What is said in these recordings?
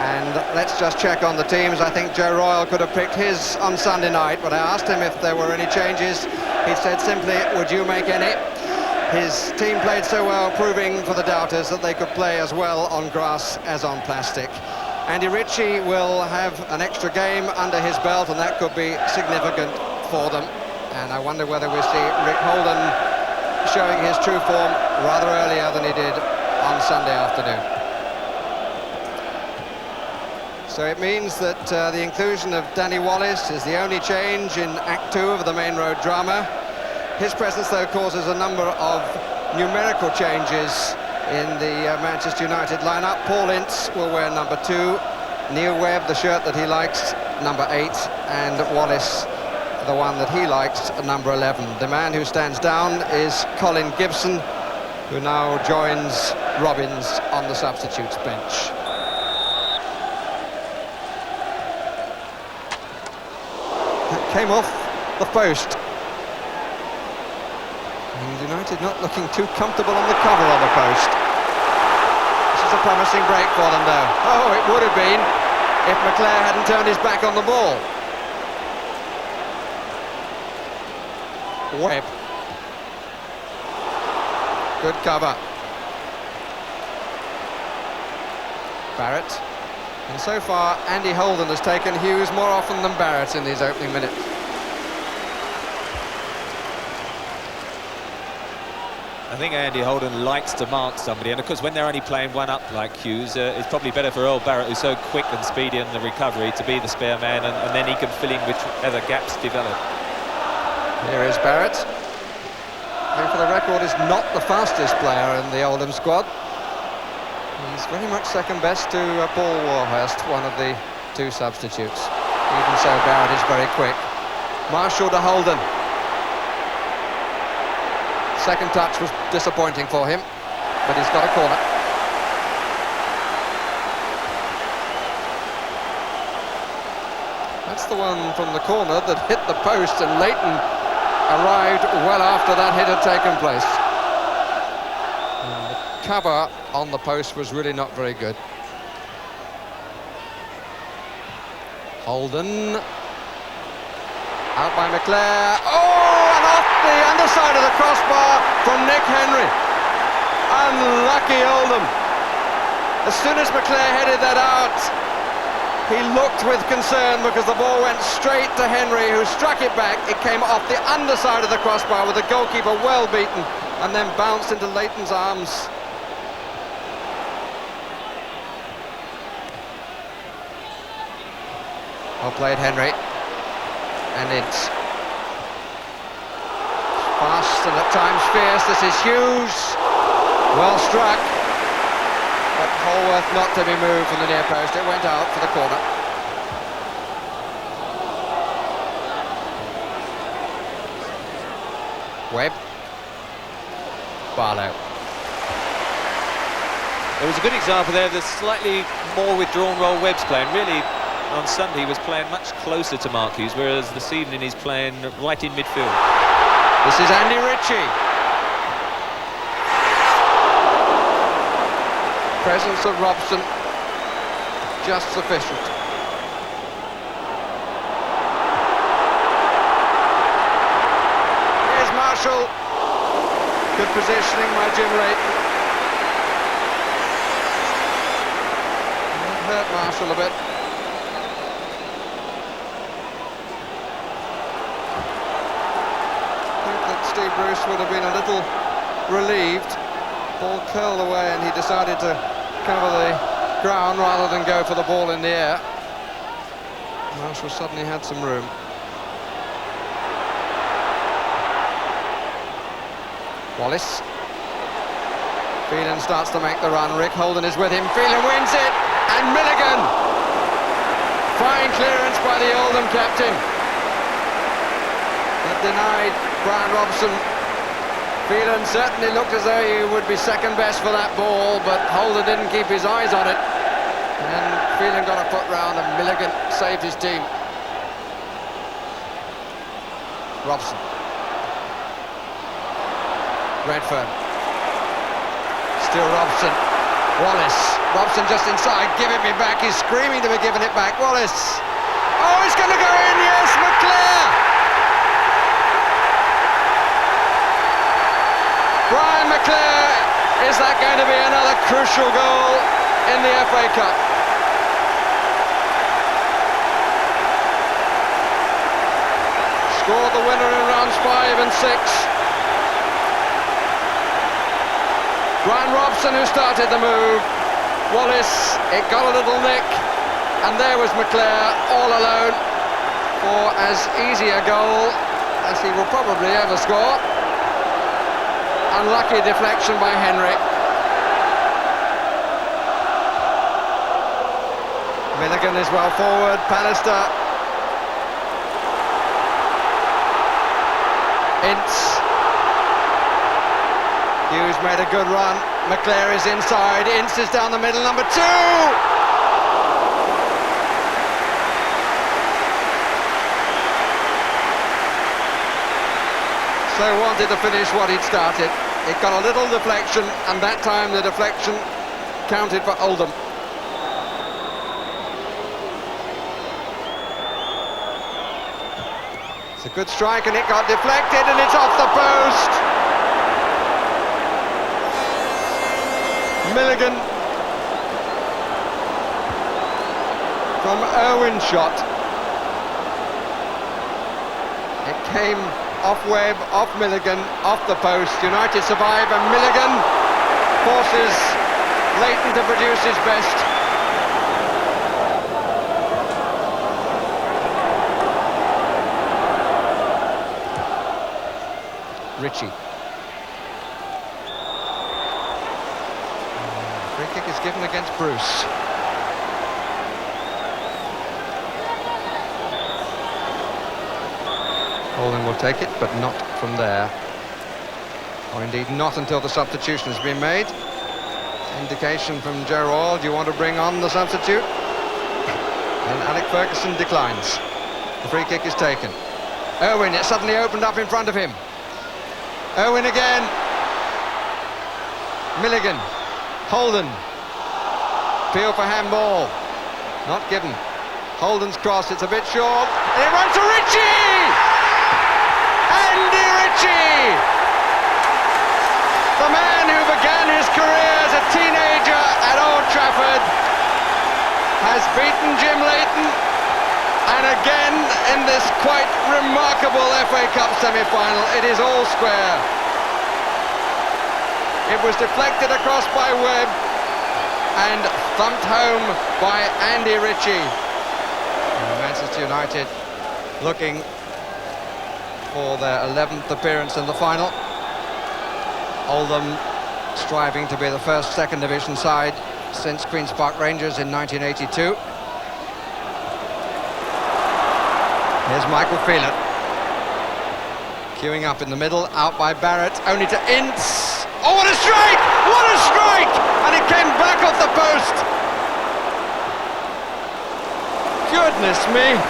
And let's just check on the teams. I think Joe Royle could have picked his on Sunday night, but I asked him if there were any changes. He said simply, would you make any? His team played so well, proving for the doubters that they could play as well on grass as on plastic. Andy Ritchie will have an extra game under his belt, and that could be significant for them. And I wonder whether we'll see Rick Holden showing his true form rather earlier than he did on Sunday afternoon. So it means that the inclusion of Danny Wallace is the only change in Act 2 of the Main Road drama. His presence, though, causes a number of numerical changes in the Manchester United lineup. Paul Ince will wear number 2, Neil Webb, the shirt that he likes, number 8, and Wallace, the one that he likes, number 11. The man who stands down is Colin Gibson, who now joins Robbins on the substitutes bench. That came off the post. And United not looking too comfortable on the cover on the post. This is a promising break for them, though. Oh, it would have been if McClare hadn't turned his back on the ball. Webb. Good cover. Barrett. And so far, Andy Holden has taken Hughes more often than Barrett in these opening minutes. I think Andy Holden likes to mark somebody, and of course when they're only playing one up like Hughes, it's probably better for Earl Barrett, who's so quick and speedy in the recovery, to be the spare man, and then he can fill in whichever gaps develop. Here is Barrett, who for the record is not the fastest player in the Oldham squad. He's very much second best to Paul Warhurst, one of the two substitutes. Even so, Barrett is very quick. Marshall to Holden. Second touch was disappointing for him, but he's got a corner. That's the one from the corner that hit the post, and Leighton arrived well after that hit had taken place. And the cover on the post was really not very good. Holden. Out by McClare. Oh, and off the underside of the crossbar from Nick Henry. Unlucky Oldham. As soon as McClare headed that out, he looked with concern because the ball went straight to Henry, who struck it back. It came off the underside of the crossbar with the goalkeeper well beaten, and then bounced into Leighton's arms. Well played, Henry. And it's fast and at times fierce. This is Hughes. Well struck. But Holworth not to be moved from the near post. It went out for the corner. Webb. Barlow. There was a good example there of the slightly more withdrawn role Webb's playing. Really, on Sunday he was playing much closer to Mark Hughes, whereas this evening he's playing right in midfield. This is Andy Ritchie. Presence of Robson just sufficient. Here's Marshall. Good positioning by Jim Leighton. Hurt Marshall a bit. Steve Bruce would have been a little relieved. Ball curled away and he decided to cover the ground rather than go for the ball in the air. Marshall suddenly had some room. Wallace. Phelan starts to make the run. Rick Holden is with him. Phelan wins it, and Milligan. Fine clearance by the Oldham captain. That denied Brian Robson. Phelan certainly looked as though he would be second best for that ball, but Holden didn't keep his eyes on it. And Phelan got a foot round and Milligan saved his team. Robson. Redfern. Still Robson. Wallace, Robson just inside, give it me back, he's screaming to be given it back, Wallace. Oh, it's going to go in, yes, McClare! Brian McClare, is that going to be another crucial goal in the FA Cup? Scored the winner in rounds 5 and 6. Brian Robson who started the move. Wallace, it got a little nick, and there was McClare all alone for as easy a goal as he will probably ever score. Unlucky deflection by Henry. Milligan is well forward, Pallister. Ince. Hughes made a good run. McClare is inside. Ince is down the middle. Number 2. So wanted to finish what he'd started. It got a little deflection, and that time the deflection counted for Oldham. It's a good strike, and it got deflected, and it's off the post. Milligan from Irwin's shot. It came off Webb, off Milligan, off the post. United survive, and Milligan forces Leighton to produce his best. Ritchie. Free kick is given against Bruce. Oldham will take it, but not from there. Or indeed not until the substitution has been made. Indication from Gerald, you want to bring on the substitute? And Alec Ferguson declines. The free kick is taken. Irwin, it suddenly opened up in front of him. Irwin again. Milligan. Holden. Appeal for handball. Not given. Holden's cross, it's a bit short. And it runs to Ritchie! Andy Ritchie! The man who began his career as a teenager at Old Trafford has beaten Jim Leighton, and again in this quite remarkable FA Cup semi-final. It is all square. It was deflected across by Webb and thumped home by Andy Ritchie. Manchester United looking for their 11th appearance in the final. Oldham striving to be the first second division side since Queen's Park Rangers in 1982. Here's Michael Phelan. Queuing up in the middle, out by Barrett, only to Ince. Oh, what a strike! What a strike! And it came back off the post. Goodness me.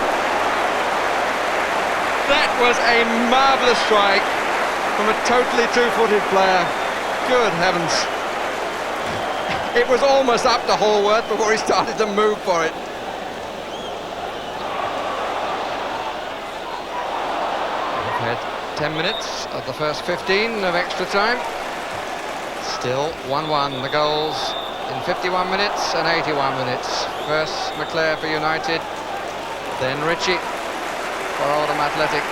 That was a marvellous strike from a totally two-footed player. Good heavens. It was almost up to Hallworth before he started to move for it. We've had 10 minutes of the first 15 of extra time. Still 1-1, the goals in 51 minutes and 81 minutes. First McClare for United, then Ritchie for Oldham Athletic.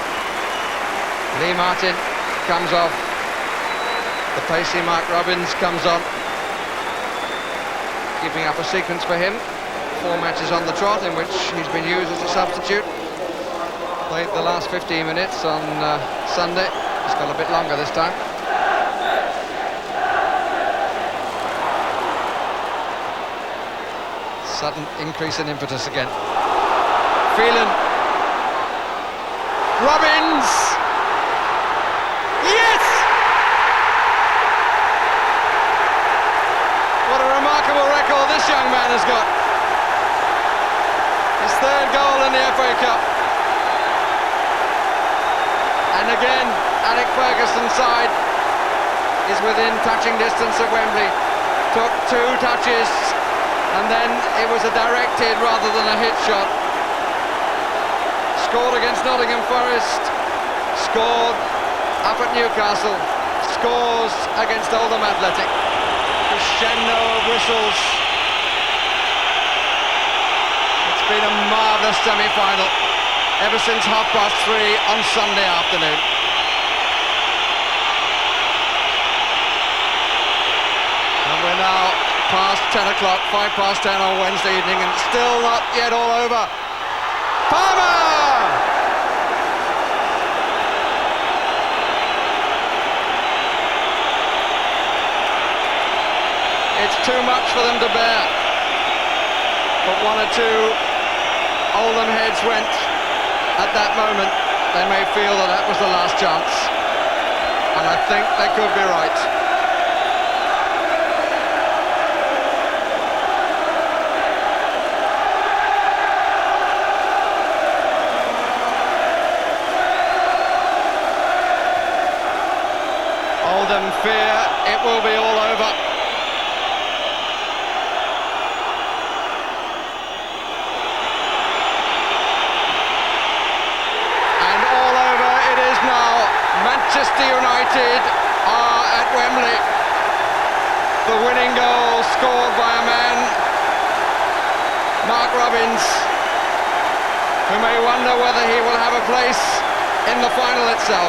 Lee Martin comes off. The pacey Mike Robbins comes on. Keeping up a sequence for him. 4 matches on the trot in which he's been used as a substitute. Played the last 15 minutes on Sunday. It's got a bit longer this time. Sudden increase in impetus again. Phelan. Robbins! Yes! What a remarkable record this young man has got. His 3rd goal in the FA Cup. And again, Alec Ferguson's side is within touching distance of Wembley. took 2 touches, and then it was a directed rather than a hit shot. Scored against Nottingham Forest, scored up at Newcastle, scores against Oldham Athletic. Crescendo of whistles. It's been a marvellous semi-final ever since 3:30 on Sunday afternoon. And we're now past 10 o'clock, 10:05 on Wednesday evening, and it's still not yet all over. Palmer! It's too much for them to bear. But 1 or 2 Oldham heads went at that moment. They may feel that that was the last chance. And I think they could be right. Oldham fear it will be all over. Manchester United are at Wembley. The winning goal scored by a man, Mark Robbins, who may wonder whether he will have a place in the final itself.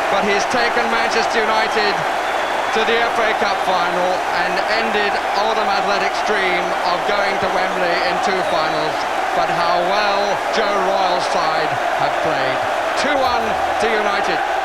But he's taken Manchester United to the FA Cup final and ended Oldham Athletic's dream of going to Wembley in 2 finals. But how well Joe Royle's side have played. 2-1 to United.